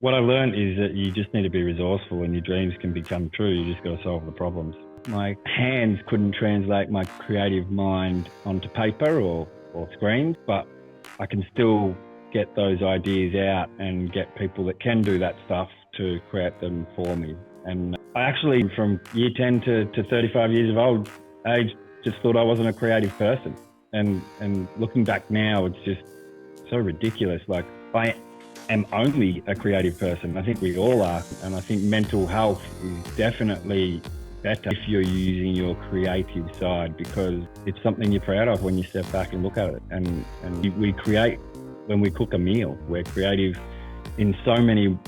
What I learned is that you just need to be resourceful and your dreams can become true. You just got to solve the problems. My hands couldn't translate my creative mind onto paper or screens, but I can still get those ideas out and get people that can do that stuff to create them for me. And I actually, from year 10 to 35 years of old age, just thought I wasn't a creative person. And looking back now, it's just so ridiculous. Like, I am only a creative person. I think we all are. And I think mental health is definitely better if you're using your creative side, because it's something you're proud of when you step back and look at it. And we create when we cook a meal. We're creative in so many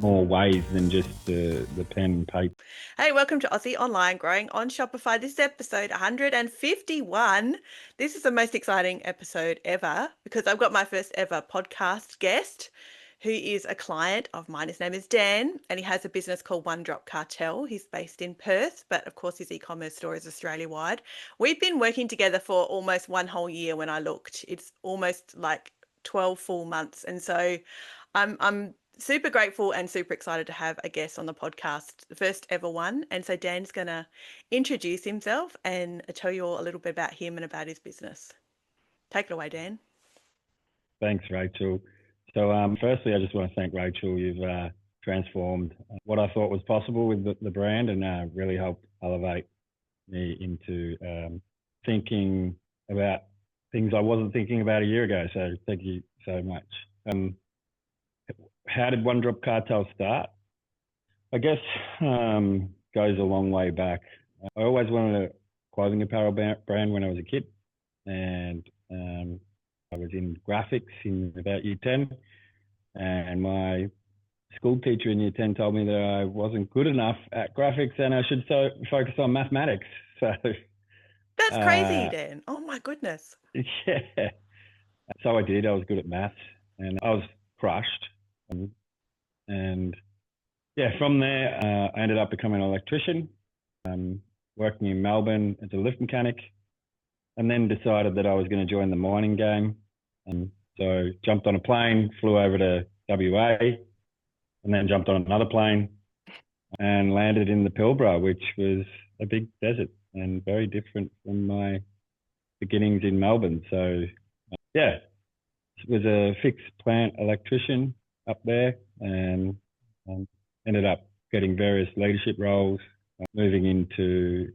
more ways than just the pen and paper. Hey, welcome to Aussie Online Growing on Shopify. This is episode 151. This is the most exciting episode ever because I've got my first ever podcast guest who is a client of mine. His name is Dan, and he has a business called One Drop Cartel. He's based in Perth, but of course his e-commerce store is Australia-wide. We've been working together for almost one whole year when I looked. It's almost like 12 full months. And so I'm super grateful and super excited to have a guest on the podcast, the first ever one. And so Dan's going to introduce himself and tell you all a little bit about him and about his business. Take it away, Dan. Thanks, Rachel. So firstly, I just want to thank Rachel. You've transformed what I thought was possible with the brand and really helped elevate me into thinking about things I wasn't thinking about a year ago. So thank you so much. How did One Drop Cartel start? I guess goes a long way back. I always wanted a clothing apparel brand when I was a kid, and I was in graphics in about year 10, and my school teacher in year 10 told me that I wasn't good enough at graphics and I should focus on mathematics. So That's crazy, Dan. Oh my goodness. Yeah. So I did. I was good at maths and I was crushed. And yeah, from there, I ended up becoming an electrician, working in Melbourne as a lift mechanic, and then decided that I was going to join the mining game. And so jumped on a plane, flew over to WA, and then jumped on another plane and landed in the Pilbara, which was a big desert and very different from my beginnings in Melbourne. So yeah, it was a fixed plant electrician up there, and ended up getting various leadership roles, moving into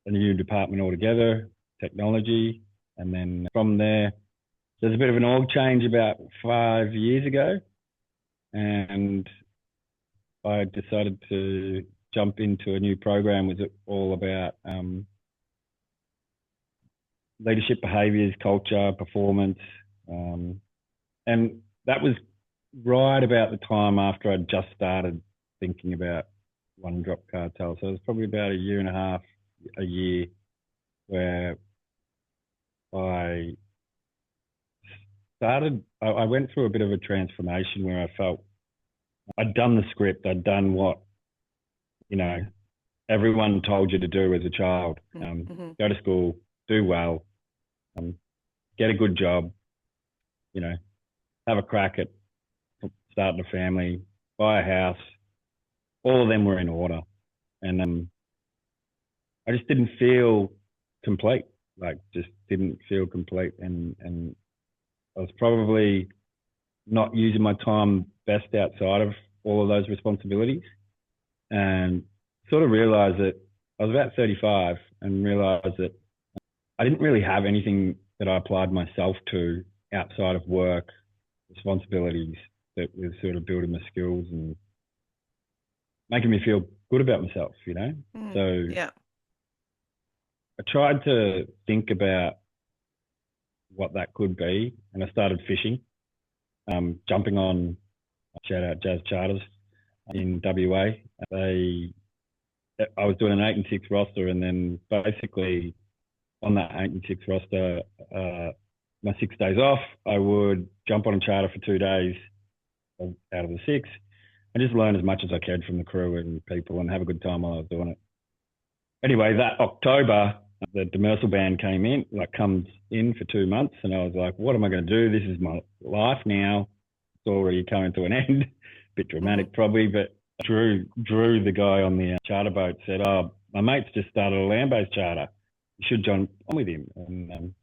a new department altogether, technology. And then from there's a bit of an org change about 5 years ago, and I decided to jump into a new program. Was all about leadership behaviours, culture, performance, and that was right about the time after I'd just started thinking about One Drop Cartel. So it was probably about a year and a half, a year, where I went through a bit of a transformation where I felt I'd done the script, I'd done what, everyone told you to do as a child. Go to school, do well, get a good job, have a crack at starting a family, buy a house. All of them were in order. And I just didn't feel complete, just didn't feel complete. And I was probably not using my time best outside of all of those responsibilities, and sort of realized that I was about 35 and realized that I didn't really have anything that I applied myself to outside of work responsibilities that was sort of building my skills and making me feel good about myself, So yeah. I tried to think about what that could be, and I started fishing, jumping on, shout out Jazz Charters in WA. I was doing an 8 and 6 roster, and then basically on that 8 and 6 roster, my 6 days off, I would jump on a charter for 2 days out of the 6 and just learn as much as I could from the crew and people and have a good time while I was doing it. Anyway, that October, the Demersal ban comes in for 2 months, and I was like, what am I going to do? This is my life now. It's already coming to an end. bit dramatic probably, but Drew, the guy on the charter boat, said, "Oh, my mate's just started a land-based charter. You should join on with him." And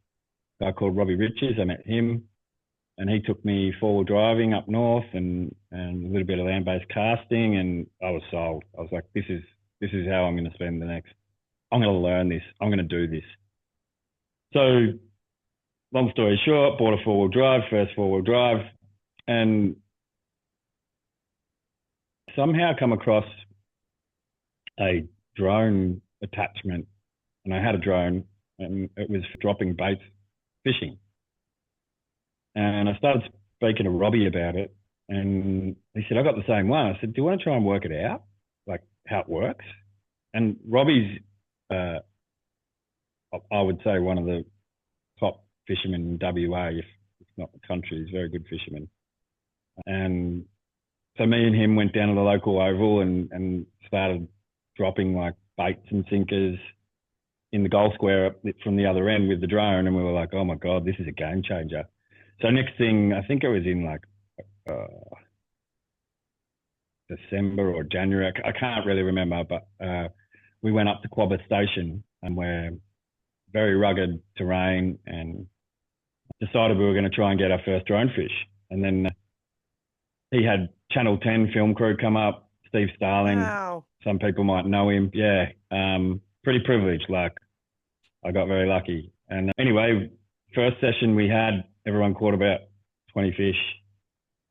a guy called Robbie Riches, I met him, and he took me forward driving up north and a little bit of land-based casting, and I was sold. I was like, this is how I'm going to spend the next. I'm going to learn this. I'm going to do this. So, long story short, bought a first four-wheel drive, and somehow come across a drone attachment, and I had a drone, and it was for dropping baits fishing. And I started speaking to Robbie about it, and he said, "I got the same one." I said, "Do you want to try and work it out, like how it works?" And Robbie's, I would say, one of the top fishermen in WA, if not the country. He's a very good fisherman. And so me and him went down to the local oval and started dropping like baits and sinkers in the goal square from the other end with the drone. And we were like, oh my God, this is a game changer. So next thing, I think it was in like December or January. I can't really remember, but we went up to Quabba Station, and we're very rugged terrain, and decided we were going to try and get our first drone fish. And then he had Channel 10 film crew come up, Steve Starling. Wow. Some people might know him. Yeah. Pretty privileged. Like, I got very lucky. And anyway, first session we had, everyone caught about 20 fish,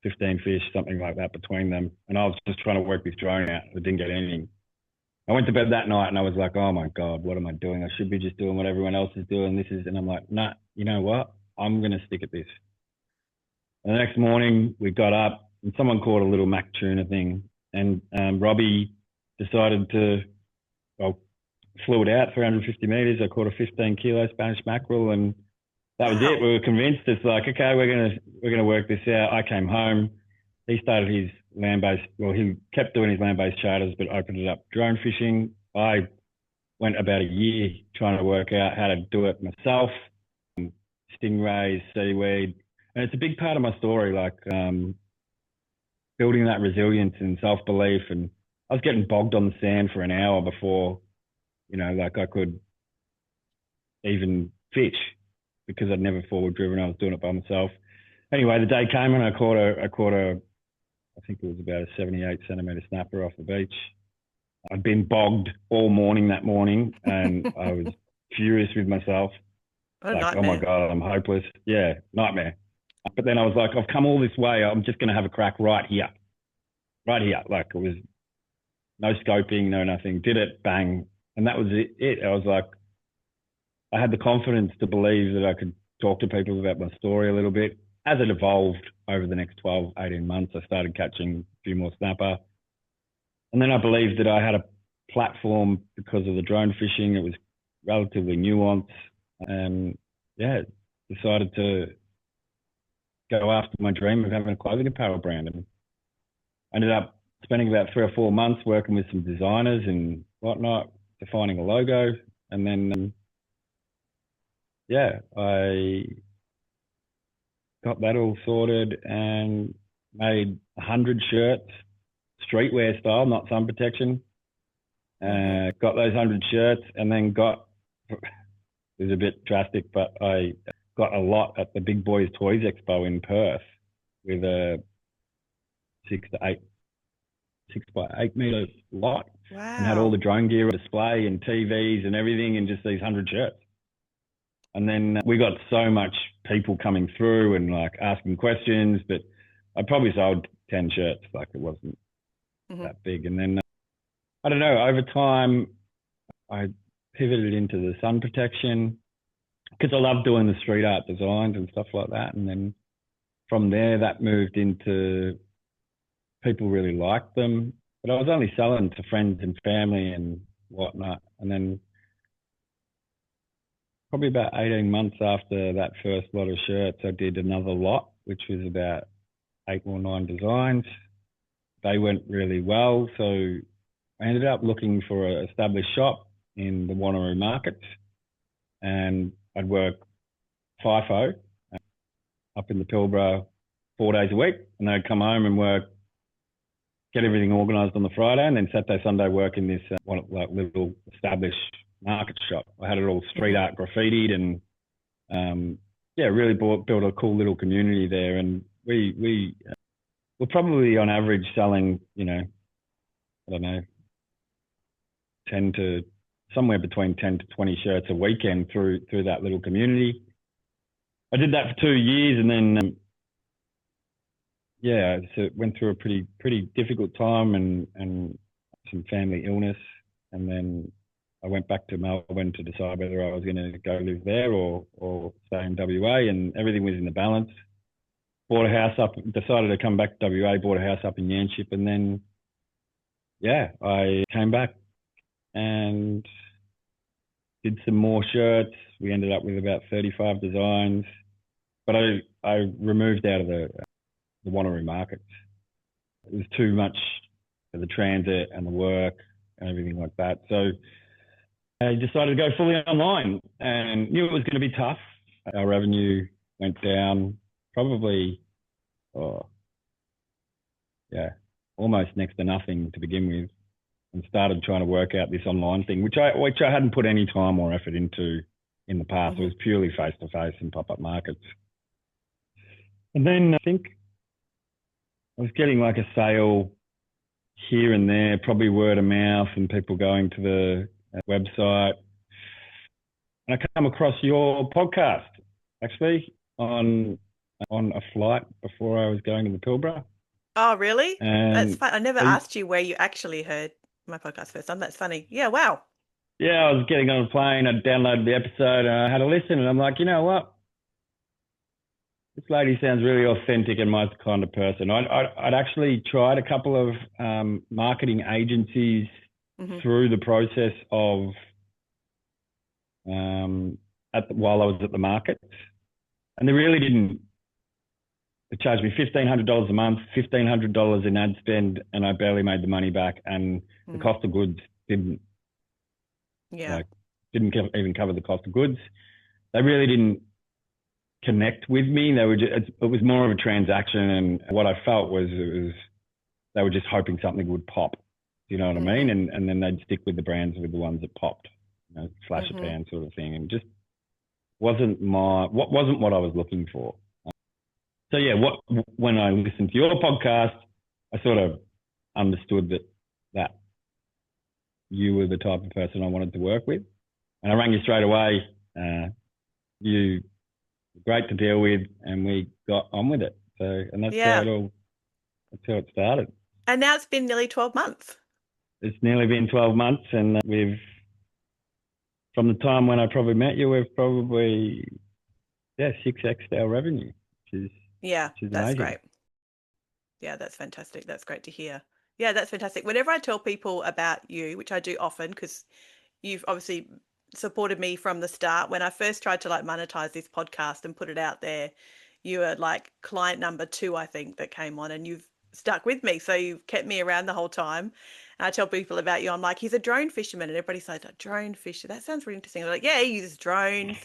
15 fish, something like that between them. And I was just trying to work this drone out. I didn't get anything. I went to bed that night and I was like, oh my God, what am I doing? I should be just doing what everyone else is doing. And I'm like, nah, you know what? I'm going to stick at this. And the next morning we got up and someone caught a little mac tuna thing. And Robbie decided to, flew it out 350 meters. I caught a 15 kilo Spanish mackerel, and that was it. We were convinced. It's like, okay, we're gonna work this out. I came home. He started his land-based. Well, he kept doing his land-based charters, but opened it up drone fishing. I went about a year trying to work out how to do it myself. Stingrays, seaweed, and it's a big part of my story. Like building that resilience and self-belief. And I was getting bogged on the sand for an hour before, like I could even fish, because I'd never forward driven. I was doing it by myself. Anyway, the day came and I caught a, I think it was about a 78 centimeter snapper off the beach. I'd been bogged all morning that morning, and I was furious with myself. Nightmare. Oh my God, I'm hopeless. Yeah, nightmare. But then I was like, I've come all this way. I'm just going to have a crack right here. Like, it was no scoping, no nothing. Did it, bang. And that was it. I was like, I had the confidence to believe that I could talk to people about my story a little bit. As it evolved over the next 12, 18 months, I started catching a few more snapper. And then I believed that I had a platform because of the drone fishing. It was relatively nuanced. And yeah, decided to go after my dream of having a clothing apparel brand, and ended up spending about 3 or 4 months working with some designers and whatnot, defining a logo. And then, I got that all sorted and made 100 shirts, streetwear style, not sun protection. Got those 100 shirts, and then it was a bit drastic, but I got a lot at the Big Boys Toys Expo in Perth with a 6 by 8 meter lot. Wow. And had all the drone gear on display and TVs and everything, and just these 100 shirts. And then we got so much people coming through and like asking questions, but I probably sold 10 shirts. Like, it wasn't that big. And then, I don't know, over time, I pivoted into the sun protection because I love doing the street art designs and stuff like that. And then from there, that moved into people really liked them, but I was only selling to friends and family and whatnot. And then probably about 18 months after that first lot of shirts, I did another lot, which was about 8 or 9 designs. They went really well. So I ended up looking for an established shop in the Wanneroo markets, and I'd work FIFO up in the Pilbara 4 days a week, and I'd come home and work get everything organised on the Friday, and then Saturday, Sunday work in this little established market shop. I had it all street art graffitied, and really built a cool little community there. And we're probably on average selling, I don't know, somewhere between 10 to 20 shirts a weekend through that little community. I did that for 2 years, and then so it went through a pretty difficult time and some family illness, and then I went back to Melbourne to decide whether I was going to go live there or stay in WA, and everything was in the balance. Bought a house up, decided to come back to WA, bought a house up in Yanchep, and then I came back and did some more shirts. We ended up with about 35 designs, but I removed out of the Wanneroo markets. It was too much for the transit and the work and everything like that. So I decided to go fully online, and knew it was going to be tough. Our revenue went down probably, almost next to nothing to begin with, and started trying to work out this online thing, which I hadn't put any time or effort into in the past. It was purely face-to-face and pop-up markets. And then I think I was getting like a sale here and there, probably word of mouth and people going to the website. And I come across your podcast, actually, on a flight before I was going to the Pilbara. Oh, really? And that's fun. I never asked you where you actually heard my podcast first time. That's funny. Yeah, wow. Yeah, I was getting on a plane. I downloaded the episode and I had a listen, and I'm like, you know what? This lady sounds really authentic and my kind of person. I'd actually tried a couple of marketing agencies through the process of while I was at the market, and they really didn't. They charged me $1,500 a month, $1,500 in ad spend, and I barely made the money back. And the cost of goods didn't even cover the cost of goods. They really didn't connect with me. It was more of a transaction, and what I felt was they were just hoping something would pop. You know what I mean? And then they'd stick with the brands with the ones that popped, flash a pan sort of thing, and just wasn't what I was looking for. So when I listened to your podcast, I sort of understood that you were the type of person I wanted to work with, and I rang you straight away. You were great to deal with, and we got on with it. So, and that's how it started. And now it's been nearly 12 months. It's nearly been 12 months, and from the time when I probably met you, we've probably 6x'd our revenue, which is that's amazing. Great. Yeah, that's fantastic. That's great to hear. Yeah, that's fantastic. Whenever I tell people about you, which I do often, because you've obviously supported me from the start. When I first tried to monetize this podcast and put it out there, you were like client number 2, I think, that came on, and you've stuck with me. So you've kept me around the whole time. And I tell people about you, I'm like, he's a drone fisherman, and everybody's like, a drone fisher, that sounds really interesting. I'm like, yeah, he uses drones.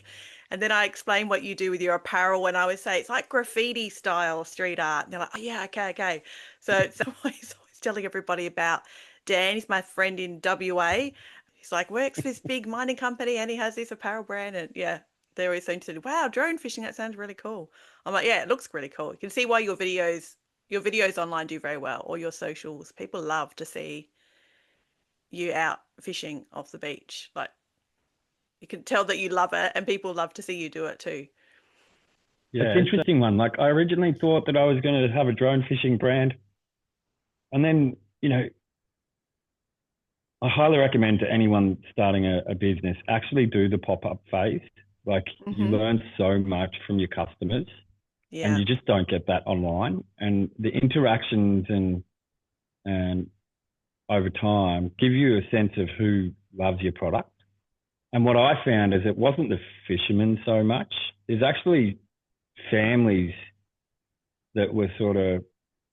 And then I explain what you do with your apparel, and I always say it's like graffiti style street art. And they're like, oh yeah, okay. So it's always telling everybody about Dan. He's my friend in WA. He's like, works for this big mining company, and he has this apparel brand. And they always seem to say, wow, drone fishing, that sounds really cool. I'm like, yeah, it looks really cool. You can see why your videos online do very well, or your socials. People love to see you out fishing off the beach. Like, you can tell that you love it, and people love to see you do it too. Yeah, it's an interesting one. Like, I originally thought that I was going to have a drone fishing brand, and then, I highly recommend to anyone starting a business, actually do the pop-up phase. Like, you learn so much from your customers, and you just don't get that online. And the interactions and over time give you a sense of who loves your product. And what I found is it wasn't the fishermen so much. There's actually families that were sort of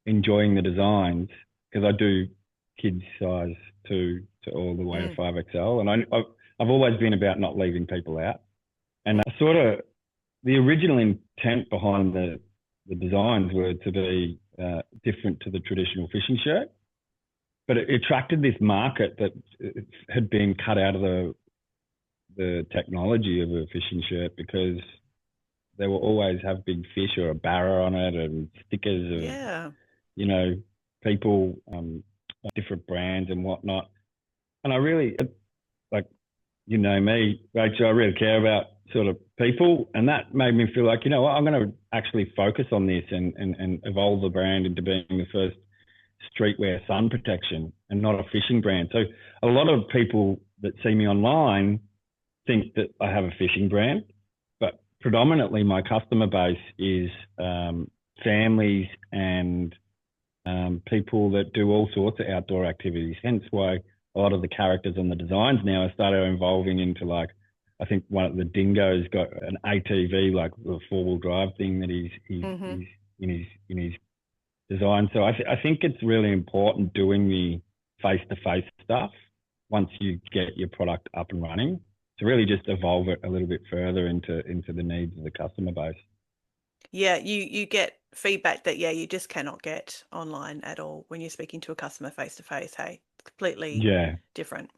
enjoying the designs, because I do kids size to all the way to 5XL. And I've always been about not leaving people out. And the original intent behind the designs were to be different to the traditional fishing shirt. but it attracted this market that had been cut out of the technology of a fishing shirt, because there will always have big fish or a barra on it and stickers of, Yeah. people, different brands and whatnot. And I really, like, me, Rachel, I really care about sort of people. And that made me feel like, what, I'm going to actually focus on this and evolve the brand into being the first streetwear sun protection and not a fishing brand. So a lot of people that see me online think that I have a fishing brand, but predominantly my customer base is families and people that do all sorts of outdoor activities. Hence why a lot of the characters on the designs now have started evolving into, like, I think one of the dingo's got an ATV, like the 4-wheel drive thing that he's in his design. So I think it's really important doing the face-to-face stuff once you get your product up and running, to really just evolve it a little bit further into the needs of the customer base. Yeah, you get feedback that, you just cannot get online at all when you're speaking to a customer face to face. Hey, completely different.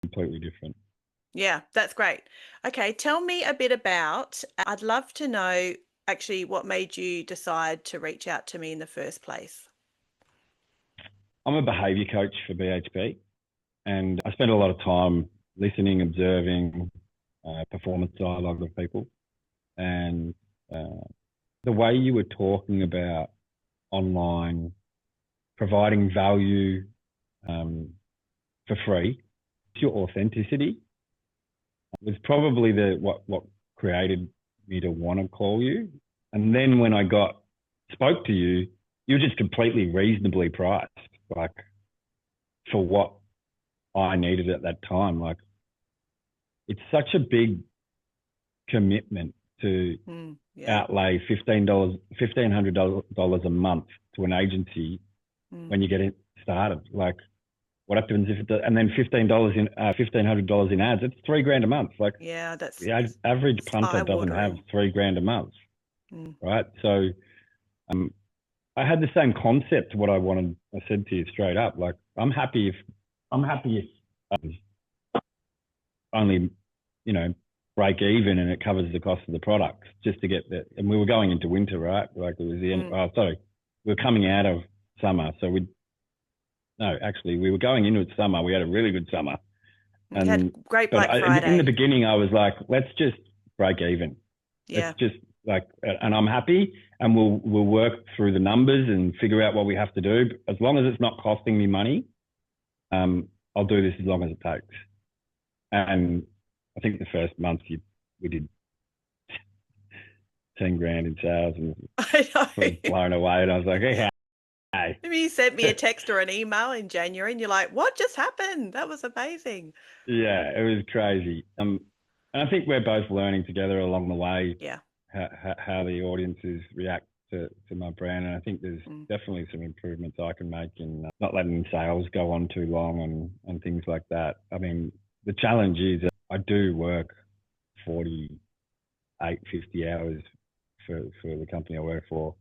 Completely different. Yeah, that's great. Okay, tell me a bit about, I'd love to know actually what made you decide to reach out to me in the first place. I'm a behaviour coach for BHP, and I spend a lot of time listening, observing performance dialogue of people. And the way you were talking about online, providing value for free, your authenticity was probably what created me to want to call you. And then when I spoke to you, you were just completely reasonably priced, like, for what I needed at that time. Like, it's such a big commitment to outlay $1,500 a month to an agency when you get it started. Like, what happens if and then $1,500 in ads? It's $3,000 a month. Like, that's the average punter doesn't have $3,000 a month, right? So, I had the same concept. What I wanted, I said to you straight up, like, I'm happy if only, break even and it covers the cost of the product, just to get that. And we were going into winter, right? Like, it was the end. We were coming out of summer. So we were going into summer. We had a really good summer. And had great Black Friday. In the beginning, I was like, let's just break even. Yeah. Let's just, like, and I'm happy, and we'll work through the numbers and figure out what we have to do. As long as it's not costing me money, I'll do this as long as it takes. And I think the first month we did 10 grand in sales, and I was blown away. And I was like, hey. Maybe you sent me a text or an email in January and you're like, what just happened? That was amazing. Yeah, it was crazy. And I think we're both learning together along the way how the audiences react to my brand. And I think there's definitely some improvements I can make in not letting sales go on too long and things like that. I mean, the challenge is that I do work 48, 50 hours for the company I work for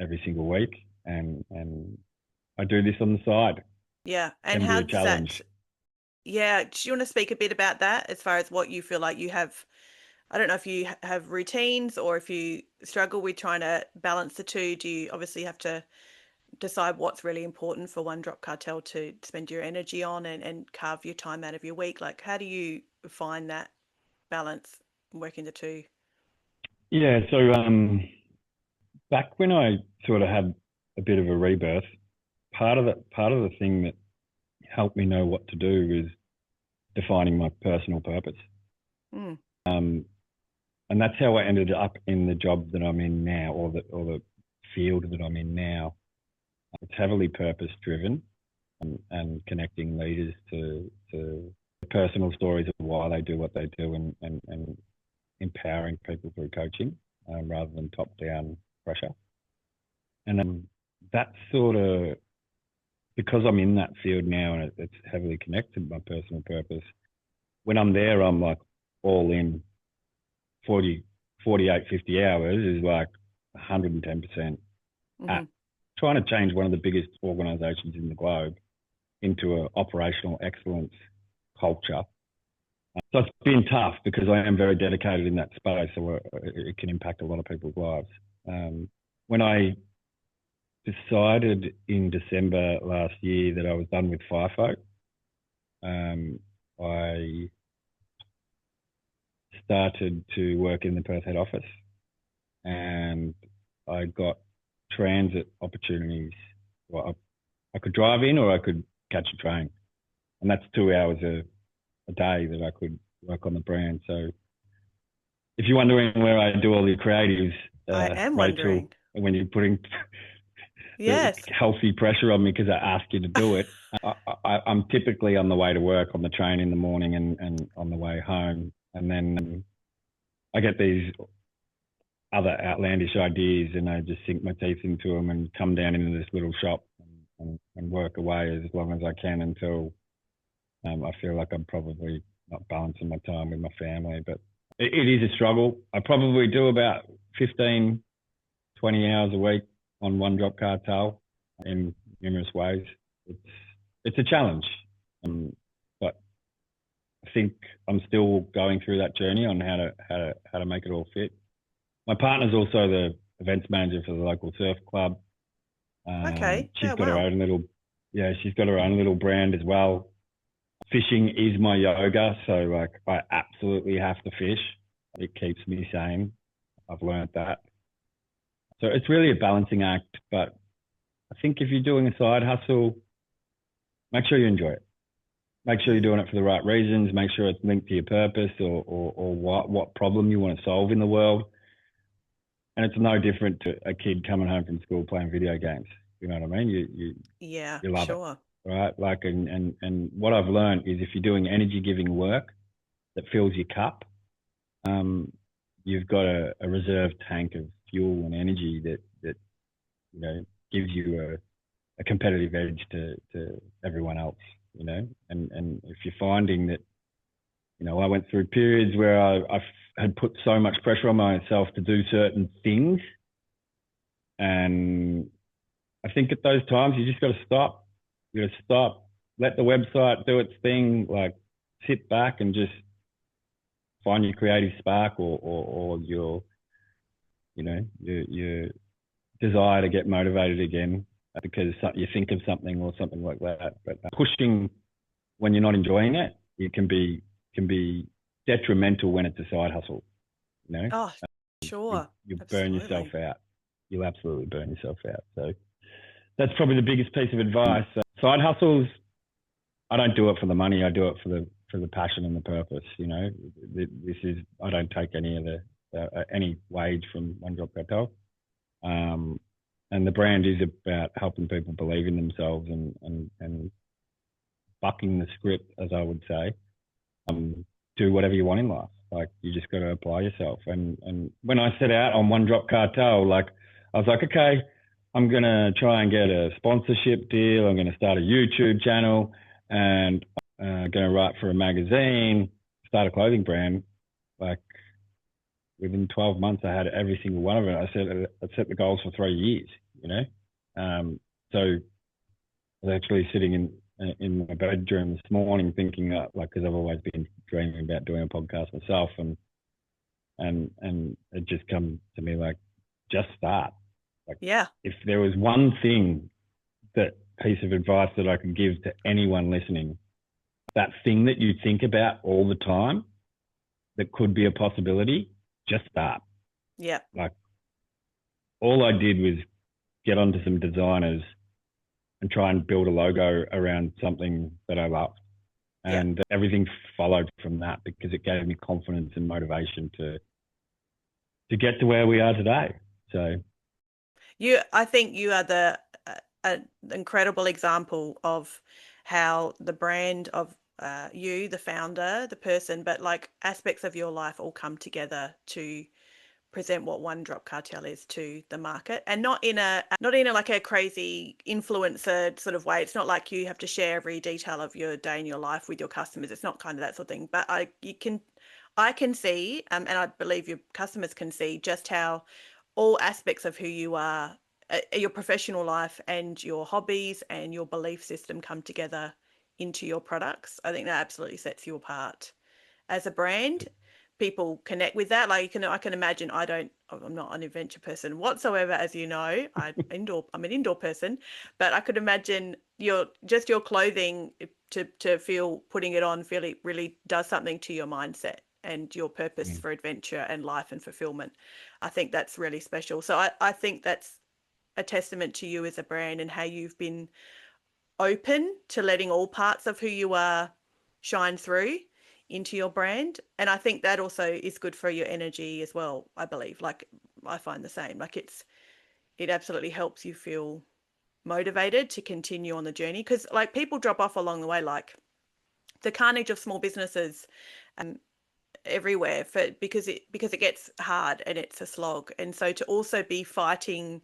every single week. And I do this on the side. Yeah. And how does that? Yeah. Do you want to speak a bit about that, as far as what you feel like you have? I don't know if you have routines or if you struggle with trying to balance the two. Do you obviously have to decide what's really important for One Drop Cartel to spend your energy on and carve your time out of your week? Like, how do you find that balance, working the two? Yeah. So back when I sort of had a bit of a rebirth, part of the thing that helped me know what to do is defining my personal purpose. And that's how I ended up in the job that I'm in now, or the field that I'm in now. It's heavily purpose driven, and connecting leaders to personal stories of why they do what they do, and empowering people through coaching rather than top down pressure. And that's sort of, because I'm in that field now and it's heavily connected to my personal purpose, when I'm there, I'm like all in. 48, 50 hours is like 110% at trying to change one of the biggest organisations in the globe into an operational excellence culture. So it's been tough because I am very dedicated in that space, so it can impact a lot of people's lives. When I decided in December last year that I was done with FIFO, I started to work in the Perth head office, and I got transit opportunities. Well, I could drive in or I could catch a train, and that's 2 hours a day that I could work on the brand. So if you're wondering where I do all the creatives, I am Rachel, wondering. when you're putting Yes. healthy pressure on me because I ask you to do it, I'm typically on the way to work on the train in the morning and on the way home. And then I get these other outlandish ideas and I just sink my teeth into them and come down into this little shop and work away as long as I can until I feel like I'm probably not balancing my time with my family. But it is a struggle. I probably do about 15, 20 hours a week on One Drop Cartel in numerous ways. It's a challenge, but I think I'm still going through that journey on how to make it all fit. My partner's also the events manager for the local surf club. Okay. She's got her own little brand as well. Fishing is my yoga, so like I absolutely have to fish. It keeps me sane. I've learned that. So it's really a balancing act, but I think if you're doing a side hustle, make sure you enjoy it. Make sure you're doing it for the right reasons. Make sure it's linked to your purpose or what problem you want to solve in the world. And it's no different to a kid coming home from school playing video games. You know what I mean? You love sure. it, right? Like, and what I've learned is if you're doing energy giving work that fills your cup, you've got a reserve tank of fuel and energy that you know gives you a competitive edge to everyone else. You know, and if you're finding that, you know, I went through periods where I had put so much pressure on myself to do certain things, and I think at those times you just got to stop. You got to stop, let the website do its thing, like sit back and just find your creative spark or your, you know, your desire to get motivated again because you think of something or something like that. But pushing when you're not enjoying it, it can be detrimental when it's a side hustle. You know, Oh, sure. You burn yourself out. You'll absolutely burn yourself out. So that's probably the biggest piece of advice. Side hustles, I don't do it for the money. I do it for the passion and the purpose. You know, I don't take any of any wage from One Drop Cartel. And the brand is about helping people believe in themselves and bucking the script, as I would say. Do whatever you want in life. Like, you just got to apply yourself. And when I set out on One Drop Cartel, like, I was like, okay, I'm going to try and get a sponsorship deal. I'm going to start a YouTube channel and I'm going to write for a magazine, start a clothing brand. Like, within 12 months, I had every single one of it. I set the goals for 3 years, you know? So I was actually sitting in my bedroom this morning thinking, like, because I've always been dreaming about doing a podcast myself, and it just come to me like, just start. Like, yeah. If there was one piece of advice that I could give to anyone listening, that thing that you think about all the time that could be a possibility, just start. Yeah. Like, all I did was get onto some designers and try and build a logo around something that I loved. And everything followed from that because it gave me confidence and motivation to get to where we are today. So I think you are an incredible example of how the brand of you, the founder, the person, but like aspects of your life all come together to present what One Drop Cartel is to the market, and not in a like a crazy influencer sort of way. It's not like you have to share every detail of your day in your life with your customers. It's not kind of that sort of thing. But I can see, and I believe your customers can see just how all aspects of who you are your professional life and your hobbies and your belief system come together into your products. I think that absolutely sets you apart as a brand. People connect with that. Like I can imagine. I'm not an adventure person whatsoever, as you know. I'm an indoor person, but I could imagine your clothing to feel putting it on feel it really does something to your mindset and your purpose for adventure and life and fulfillment. I think that's really special. So I think that's a testament to you as a brand and how you've been open to letting all parts of who you are shine through into your brand. And I think that also is good for your energy as well, I believe. Like I find the same. Like it absolutely helps you feel motivated to continue on the journey, because like people drop off along the way, like the carnage of small businesses everywhere because it gets hard and it's a slog. And so to also be fighting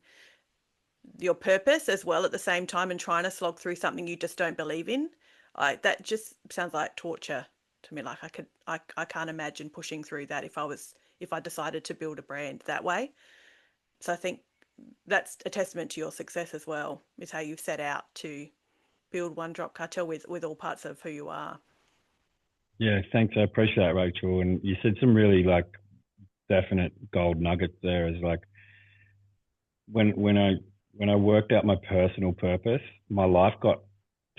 your purpose as well at the same time and trying to slog through something you just don't believe in, like that just sounds like torture to me. Like I can't imagine pushing through that if I decided to build a brand that way. So I think that's a testament to your success as well, is how you've set out to build One Drop Cartel with all parts of who you are. Yeah, thanks. I appreciate that, Rachel. And you said some really like definite gold nuggets there. Is like when I worked out my personal purpose, my life got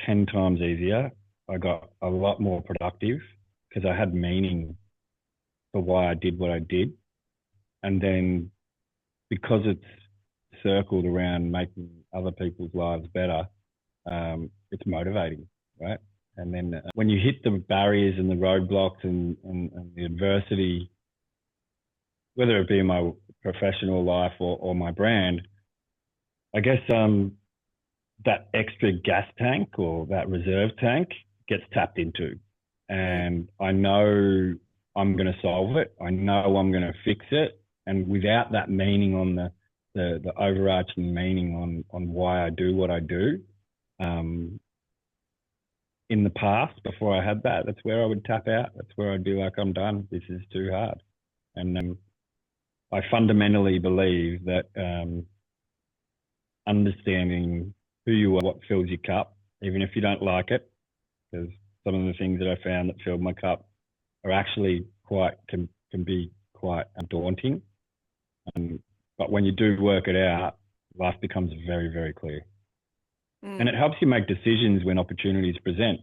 10 times easier. I got a lot more productive because I had meaning for why I did what I did. And then because it's circled around making other people's lives better, it's motivating, right? And then when you hit the barriers and the roadblocks and the adversity, whether it be in my professional life or my brand, I guess that extra gas tank or that reserve tank gets tapped into. And I know I'm going to solve it. I know I'm going to fix it. And without that meaning on the overarching meaning on why I do what I do, in the past, before I had that, that's where I would tap out. That's where I'd be like, I'm done. This is too hard. And I fundamentally believe that understanding who you are, what fills your cup, even if you don't like it, because some of the things that I found that filled my cup are actually can be quite daunting. But when you do work it out, life becomes very, very clear. And it helps you make decisions when opportunities present.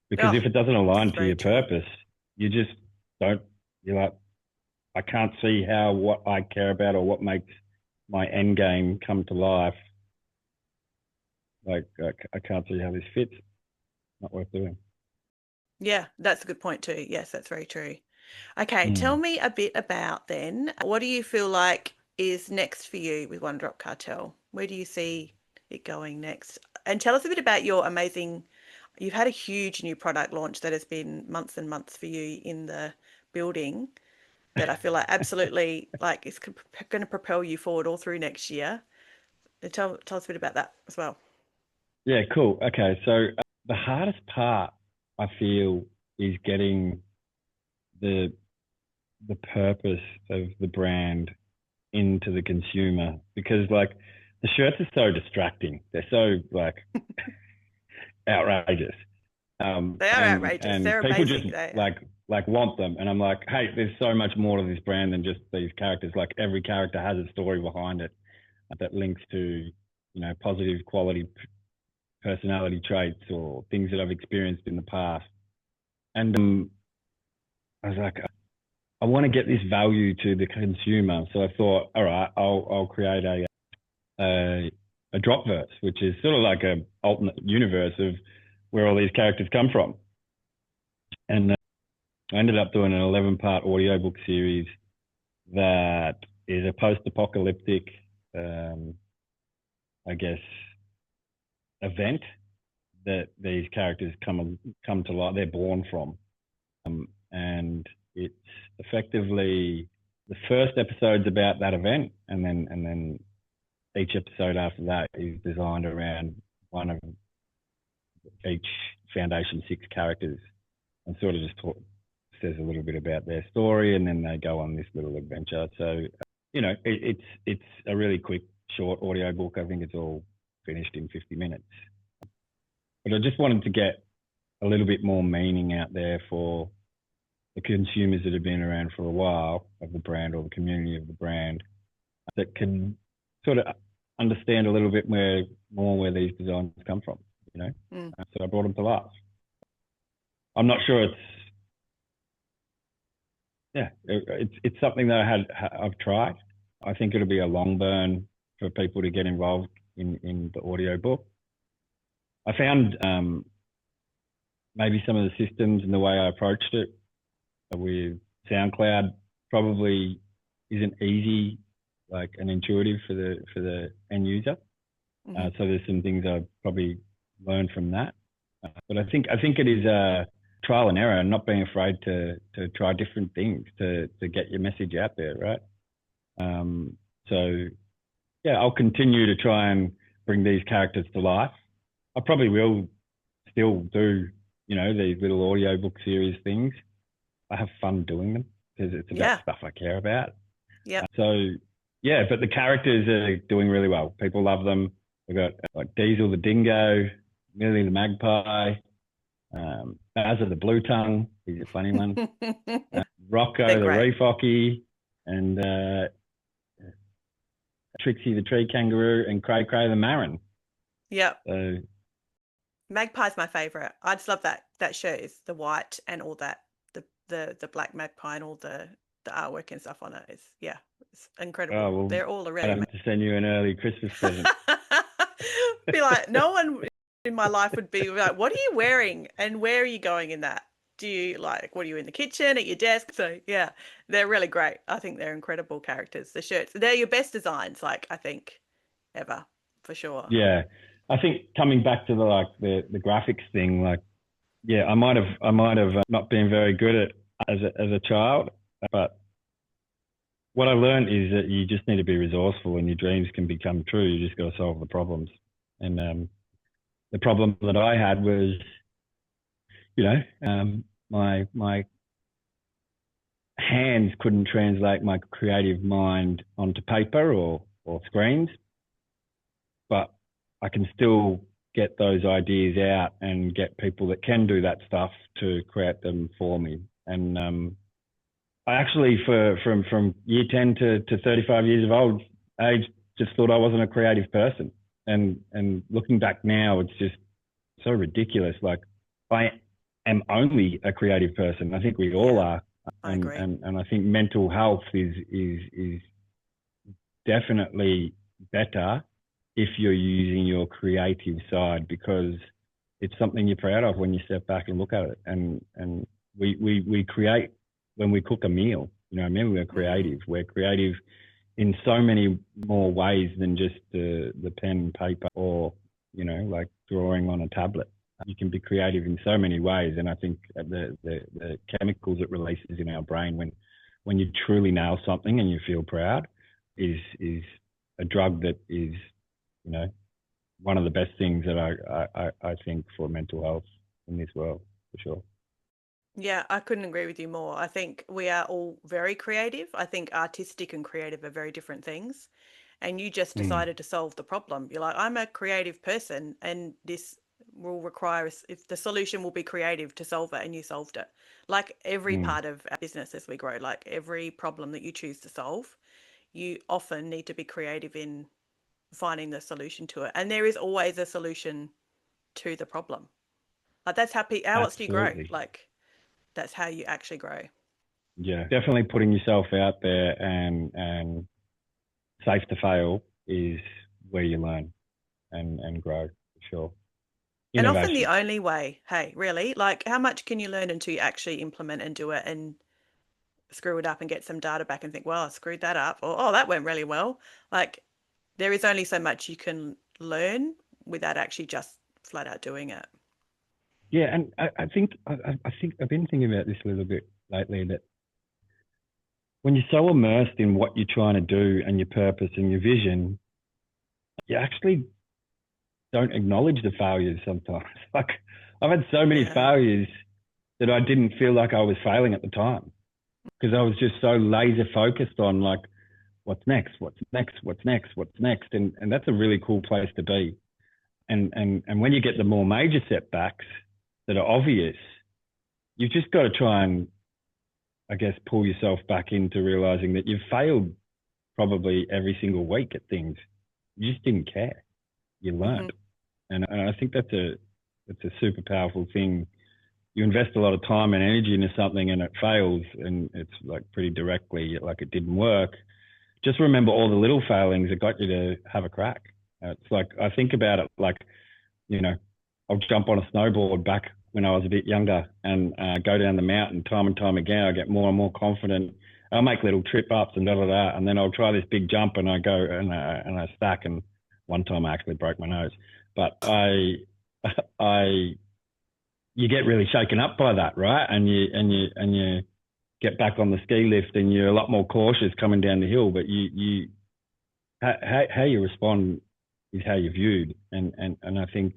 Because if it doesn't align to your purpose, you just don't, you're like, I can't see how what I care about or what makes my end game come to life. Like, I can't see how this fits. Not worth doing. Yeah, that's a good point too. Yes, that's very true. Okay, tell me a bit about then, what do you feel like is next for you with One Drop Cartel? Where do you see it going next? And tell us a bit about your amazing, you've had a huge new product launch that has been months and months for you in the building that I feel like absolutely like it's going to propel you forward all through next year. Tell us a bit about that as well. Yeah, cool. Okay, so the hardest part I feel is getting the purpose of the brand into the consumer, because like the shirts are so distracting. They're so like outrageous. They are outrageous. And they're people amazing. just like want them. And I'm like, hey, there's so much more to this brand than just these characters. Like every character has a story behind it that links to, you know, positive quality personality traits or things that I've experienced in the past. And I was like, I want to get this value to the consumer. So I thought, all right, I'll create a drop verse, which is sort of like a alternate universe of where all these characters come from. And I ended up doing an 11-part audiobook series that is a post-apocalyptic, I guess, event that these characters come to life. They're born from, and it's effectively the first episode's about that event, and then each episode after that is designed around one of each Foundation 6 characters, and sort of just says a little bit about their story, and then they go on this little adventure. So, you know, it's a really quick short audiobook. I think it's all finished in 50 minutes. But I just wanted to get a little bit more meaning out there for the consumers that have been around for a while of the brand, or the community of the brand, that can sort of understand a little bit more where these designs come from, you know. So I brought them to life. I'm not sure it's something that I've tried. I think it'll be a long burn for people to get involved in the audiobook. I found maybe some of the systems and the way I approached it with SoundCloud probably isn't easy, like, and intuitive for the end user. So there's some things I've probably learned from that. But I think it is a trial and error, and not being afraid to try different things to get your message out there, right? So yeah, I'll continue to try and bring these characters to life. I probably will still do, you know, these little audiobook series things. I have fun doing them because it's about stuff I care about. Yeah. So yeah, but the characters are doing really well. People love them. We've got like Diesel the Dingo, Millie the Magpie, Bazza the Blue Tongue. He's a funny one. Rocco the Reef Hockey, and Trixie the Tree Kangaroo, and Cray Cray the Marin. Yep. So Magpie's my favourite. I just love that shirt. It's the white and all that, the black magpie and all the artwork and stuff on it. It's incredible. Oh, well, they're all already. I have to send you an early Christmas present. Be like, no one in my life would be like, what are you wearing and where are you going in that? Do you what are you in the kitchen, at your desk? So yeah, they're really great. I think they're incredible characters. The shirts, they're your best designs, like, I think, ever, for sure. Yeah. I think coming back to the graphics thing, like, yeah, I might have not been very good at as a child, but what I learned is that you just need to be resourceful, and your dreams can become true. You just got to solve the problems. And the problem that I had was, you know, my hands couldn't translate my creative mind onto paper or screens, but I can still get those ideas out and get people that can do that stuff to create them for me. And I actually, from year 10 to 35 years of old age, just thought I wasn't a creative person. And looking back now, it's just so ridiculous. Like, I am only a creative person. I think we all are. I agree. And I think mental health is definitely better if you're using your creative side, because it's something you're proud of when you step back and look at it. And we create when we cook a meal. You know what I mean? We're creative. We're creative in so many more ways than just the pen and paper, or, you know, like drawing on a tablet. You can be creative in so many ways. And I think the chemicals it releases in our brain when you truly nail something and you feel proud is a drug that is, you know, one of the best things that I think for mental health in this world, for sure. Yeah, I couldn't agree with you more. I think we are all very creative. I think artistic and creative are very different things. And you just decided to solve the problem. You're like, I'm a creative person, and this will require, if the solution will be creative to solve it, and you solved it. Like every part of our business as we grow, like every problem that you choose to solve, you often need to be creative in finding the solution to it. And there is always a solution to the problem. Like, that's how else do you grow? Like, that's how you actually grow. Yeah, definitely putting yourself out there and safe to fail is where you learn and grow, for sure. And often the only way, hey, really, like, how much can you learn until you actually implement and do it and screw it up and get some data back and think, well, I screwed that up, or, oh, that went really well. Like, there is only so much you can learn without actually just flat out doing it. Yeah, and I think I've been thinking about this a little bit lately, that when you're so immersed in what you're trying to do and your purpose and your vision, you actually don't acknowledge the failures sometimes. Like, I've had so many failures that I didn't feel like I was failing at the time, because I was just so laser focused on, like, what's next, what's next, what's next, what's next, and that's a really cool place to be. And when you get the more major setbacks that are obvious, you've just got to try and, I guess, pull yourself back into realizing that you've failed probably every single week at things. You just didn't care. You learned. And I think that's a super powerful thing. You invest a lot of time and energy into something and it fails, and it's like pretty directly like it didn't work. Just remember all the little failings that got you to have a crack. It's like, I think about it like, you know, I'll jump on a snowboard back when I was a bit younger and go down the mountain time and time again. I get more and more confident. I'll make little trip ups and and then I'll try this big jump and I go and I stack. And one time I actually broke my nose, but you get really shaken up by that, right? And you get back on the ski lift and you're a lot more cautious coming down the hill. But how you respond is how you're viewed, and I think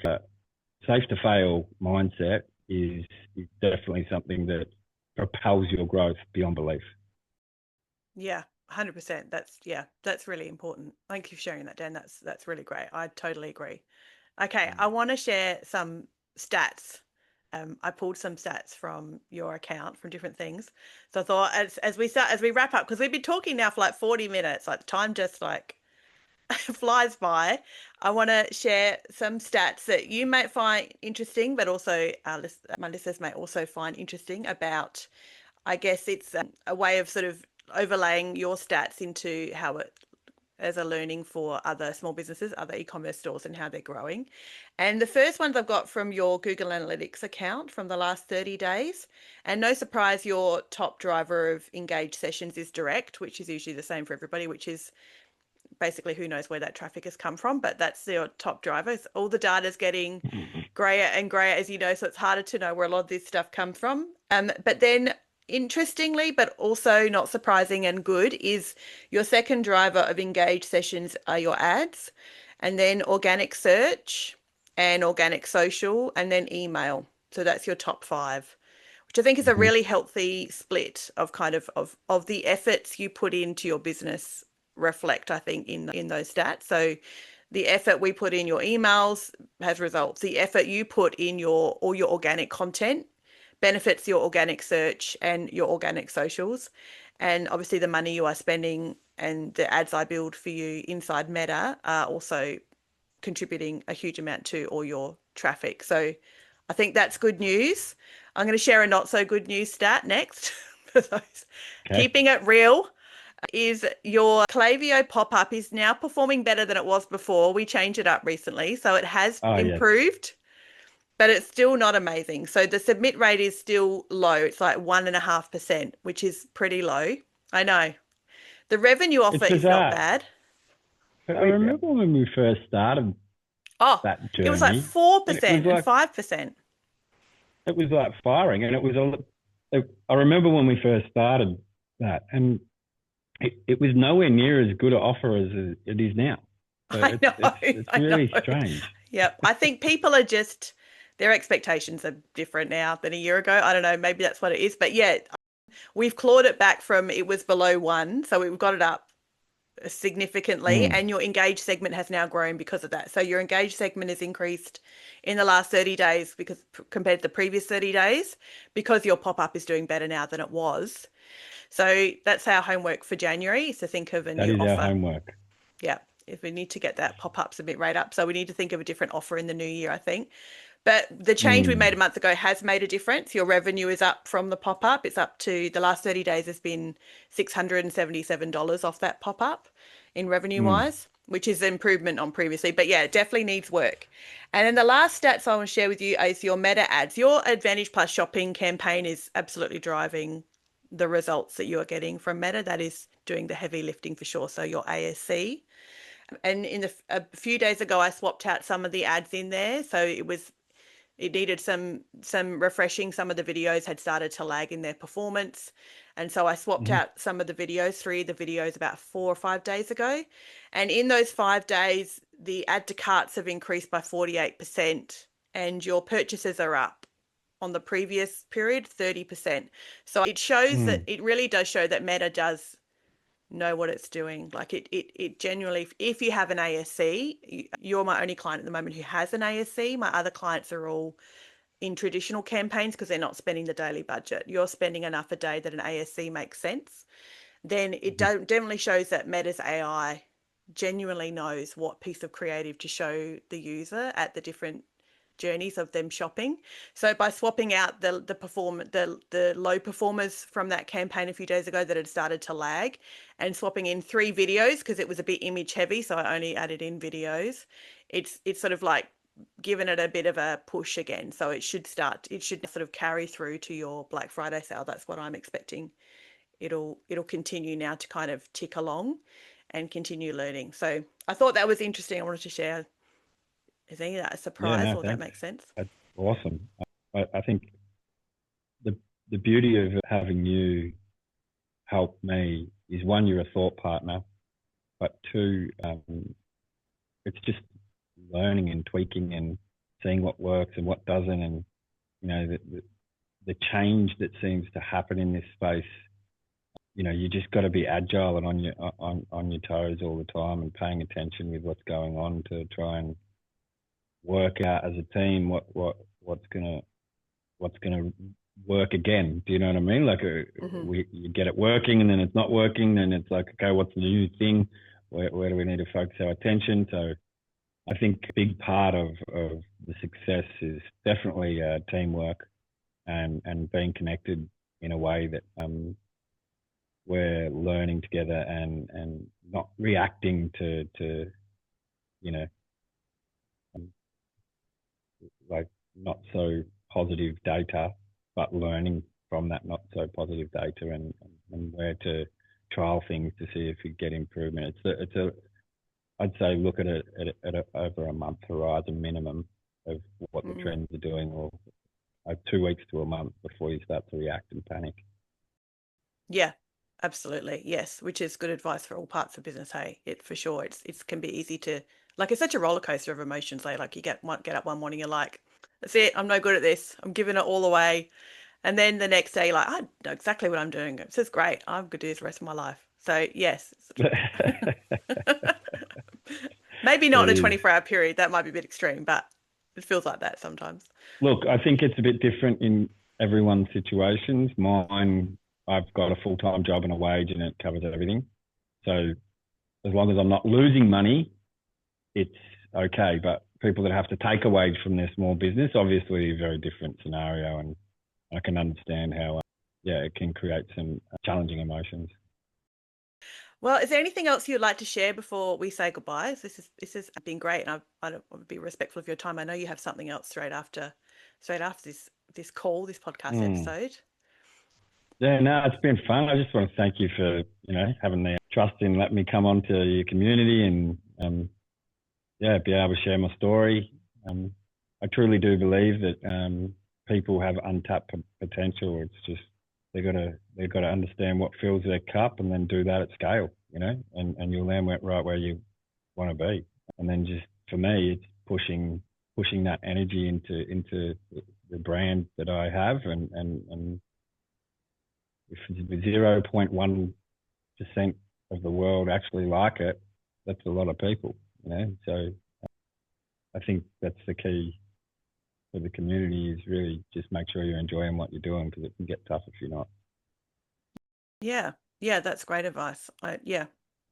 safe to fail mindset is definitely something that propels your growth beyond belief. Yeah, 100%. That's really important. Thank you for sharing that, Dan. That's really great. I totally agree. Okay, I want to share some stats. I pulled some stats from your account from different things. So I thought as we wrap up, because we've been talking now for like 40 minutes, like time just like flies by. I want to share some stats that you might find interesting, but also my listeners may also find interesting about, I guess it's a way of sort of overlaying your stats into how it as a learning for other small businesses, other e-commerce stores, and how they're growing. And the first ones I've got from your Google Analytics account from the last 30 days. And no surprise, your top driver of engaged sessions is direct, which is usually the same for everybody, which is basically who knows where that traffic has come from, but that's your top driver. All the data is getting grayer and grayer, as you know, so it's harder to know where a lot of this stuff comes from. But then interestingly, but also not surprising and good, is your second driver of engaged sessions are your ads, and then organic search and organic social, and then email. So that's your top 5, which I think is a really healthy split of kind of the efforts you put into your business reflect, I think, in those stats. So the effort we put in your emails has results. The effort you put in all your organic content benefits your organic search and your organic socials. And obviously the money you are spending and the ads I build for you inside Meta are also contributing a huge amount to all your traffic. So I think that's good news. I'm going to share a not so good news stat next for those. Okay. Keeping it real is your Klaviyo pop-up is now performing better than it was before. We changed it up recently, so it has improved. Yes. But it's still not amazing. So the submit rate is still low. It's like 1.5%, which is pretty low. I know. The revenue offer is not bad. I remember when we first started that journey. It was like 4% and 5%. It was like firing, and it was I remember when we first started that, and it was nowhere near as good an offer as it is now. So I know. It's really strange. Yep. I think people are just, their expectations are different now than a year ago. I don't know. Maybe that's what it is. But yeah, we've clawed it back from, it was below 1. So we've got it up significantly, and your engaged segment has now grown because of that. So your engaged segment has increased in the last 30 days because compared to the previous 30 days, because your pop-up is doing better now than it was. So that's our homework for January, is to think of a new offer. That is our homework. Yeah. If we need to get that pop-up submit rate up. So we need to think of a different offer in the new year, I think. But the change we made a month ago has made a difference. Your revenue is up from the pop-up. It's up to, the last 30 days has been $677 off that pop-up in revenue-wise, which is an improvement on previously. But yeah, it definitely needs work. And then the last stats I want to share with you is your Meta ads. Your Advantage Plus shopping campaign is absolutely driving the results that you are getting from Meta. That is doing the heavy lifting for sure. So your ASC. And a few days ago, I swapped out some of the ads in there. So it needed some refreshing. Some of the videos had started to lag in their performance. And so I swapped out some of the videos, 3 of the videos about 4 or 5 days ago. And in those 5 days, the add to carts have increased by 48%, and your purchases are up on the previous period, 30%. So it shows that, it really does show that Meta does know what it's doing. Like it genuinely, if you have an ASC, you're my only client at the moment who has an ASC. My other clients are all in traditional campaigns because they're not spending the daily budget. You're spending enough a day that an ASC makes sense. Then it definitely shows that Meta's AI genuinely knows what piece of creative to show the user at the different journeys of them shopping. So by swapping out the low performers from that campaign a few days ago that had started to lag, and swapping in 3 videos because it was a bit image heavy, so I only added in videos. It's sort of like given it a bit of a push again. So it should sort of carry through to your Black Friday sale. That's what I'm expecting. It'll continue now to kind of tick along and continue learning. So I thought that was interesting. I wanted to share. Is any of that a Yeah, surprise no, or that thanks. makes sense? That's awesome. I think the beauty of having you help me is, one, you're a thought partner, but two, it's just learning and tweaking and seeing what works and what doesn't, and the change that seems to happen in this space. You just got to be agile and on your toes all the time and paying attention with what's going on to try and work out as a team what's gonna work again. Do you know what I mean? Like you get it working and then it's not working, then it's like, okay, what's the new thing? Where do we need to focus our attention? So I think a big part of the success is definitely teamwork and being connected in a way that we're learning together and not reacting to like not so positive data, but learning from that not so positive data and where to trial things to see if you get improvement. I'd say look at it over a month horizon minimum of what the trends are doing, or 2 weeks to a month before you start to react and panic. Yeah, absolutely. Yes, which is good advice for all parts of business. Hey, it for sure. It can be easy to, like, it's such a roller coaster of emotions. Like you get up one morning, you're like, that's it. I'm no good at this. I'm giving it all away. And then the next day, like, I know exactly what I'm doing. This is great. I'm going to do this the rest of my life. So yes, maybe not in a 24-hour period. That might be a bit extreme, but it feels like that sometimes. Look, I think it's a bit different in everyone's situations. Mine, I've got a full-time job and a wage and it covers everything. So as long as I'm not losing money, it's okay. But people that have to take a wage from their small business, obviously a very different scenario. And I can understand how, it can create some challenging emotions. Well, is there anything else you'd like to share before we say goodbye? This has been great, and I would be respectful of your time. I know you have something else straight after this podcast episode. Yeah, no, it's been fun. I just want to thank you for having the trust in letting me come onto your community and be able to share my story. I truly do believe that people have untapped potential. It's just they've got to understand what fills their cup and then do that at scale, and you'll land right where you want to be. And then just for me, it's pushing that energy into the brand that I have, and if 0.1% of the world actually like it, that's a lot of people, So I think that's the key for the community, is really just make sure you're enjoying what you're doing, because it can get tough if you're not. Yeah, that's great advice. I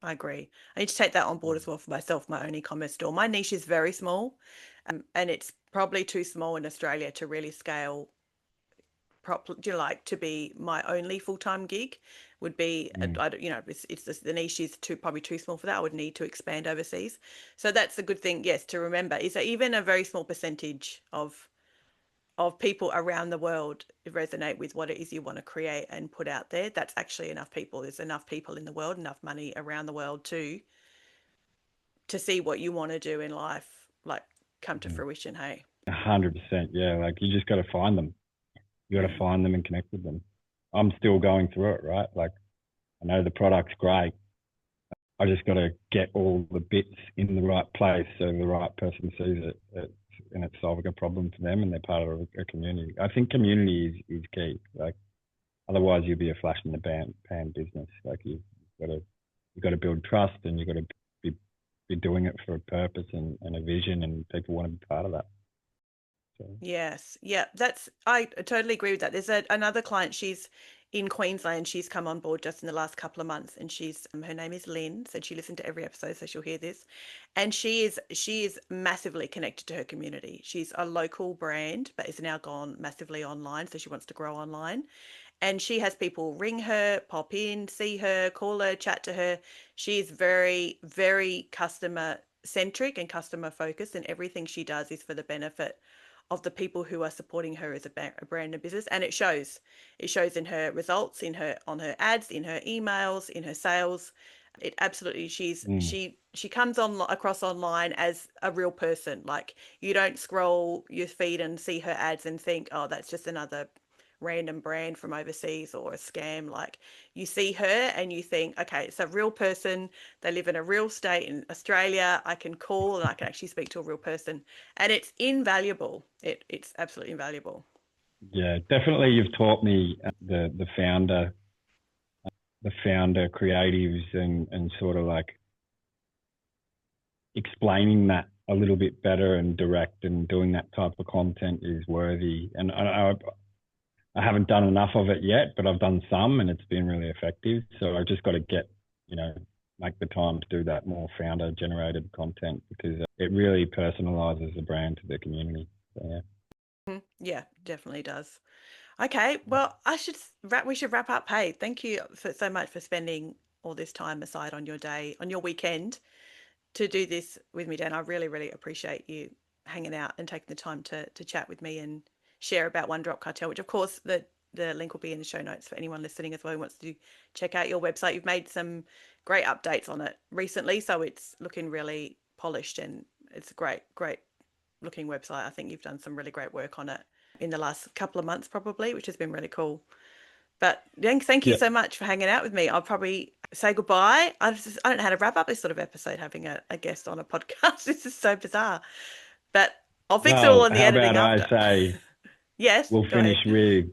agree. I need to take that on board as well for myself, my own e-commerce store. My niche is very small, and it's probably too small in Australia to really scale properly. To be my only full-time gig would be, the niche is probably too small for that. I would need to expand overseas. So that's the good thing, yes, to remember, is that even a very small percentage of people around the world resonate with what it is you want to create and put out there, that's actually enough people. There's enough people in the world, enough money around the world to see what you want to do in life, like, come to fruition. Hey, 100%. Yeah, like you just got to find them. You got to find them and connect with them. I'm still going through it, right? Like, I know the product's great. I just got to get all the bits in the right place so the right person sees it, and it's solving a problem for them, and they're part of a community. I think community is key. Like, otherwise you'll be a flash in the pan business. Like, you've got to you've got to build trust, and you've got to be doing it for a purpose and a vision, and people want to be part of that. So. Yes. Yeah, I totally agree with that. There's another client, she's in Queensland. She's come on board just in the last couple of months, and her name is Lynn. So she listened to every episode, so she'll hear this. And she is massively connected to her community. She's a local brand, but is now gone massively online. So she wants to grow online. And she has people ring her, pop in, see her, call her, chat to her. She's very, very customer centric and customer focused, and everything she does is for the benefit of the people who are supporting her as a brand and business. And it shows in her results, on her ads, in her emails, in her sales. It absolutely, she comes on across online as a real person. Like, you don't scroll your feed and see her ads and think, oh, that's just another random brand from overseas or a scam. Like, you see her and you think, okay, it's a real person. They live in a real state in Australia. I can call and I can actually speak to a real person, and it's invaluable. It's absolutely invaluable. Yeah, definitely. You've taught me the founder creatives, and sort of like explaining that a little bit better and direct, and doing that type of content is worthy. And I haven't done enough of it yet, but I've done some, and it's been really effective. So I've just got to make the time to do that more founder generated content, because it really personalizes the brand to the community. So, yeah. Yeah, definitely does. Okay, well, we should wrap up. Hey, thank you so much for spending all this time aside on your day, on your weekend, to do this with me, Dan. I really, really appreciate you hanging out and taking the time to chat with me and share about One Drop Cartel, which of course the link will be in the show notes for anyone listening as well who wants to check out your website. You've made some great updates on it recently, so it's looking really polished, and it's a great, great looking website. I think you've done some really great work on it in the last couple of months probably, which has been really cool. But thank you Yeah. so much for hanging out with me. I'll probably say goodbye. I don't know how to wrap up this sort of episode, having a guest on a podcast. This is so bizarre. But I'll fix it all Well, in the how editing about I after. say Yes, we'll go finish ahead.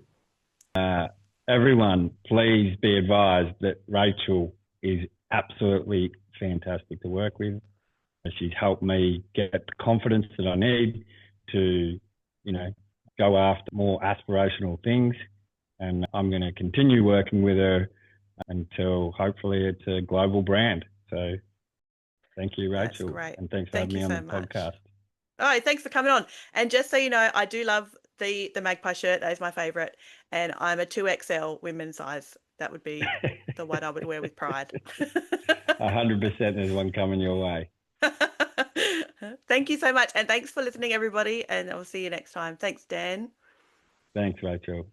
with everyone, please be advised that Rachel is absolutely fantastic to work with. She's helped me get the confidence that I need to, go after more aspirational things. And I'm going to continue working with her until hopefully it's a global brand. So thank you, That's Rachel. great. And thanks for Thank having you me on so the much. podcast. All right, thanks for coming on. And just so you know, I do love the magpie shirt. That is my favorite. And I'm a 2XL women's size. That would be the one I would wear with pride. 100% there's one coming your way. Thank you so much. And thanks for listening, everybody. And I'll see you next time. Thanks, Dan. Thanks, Rachel.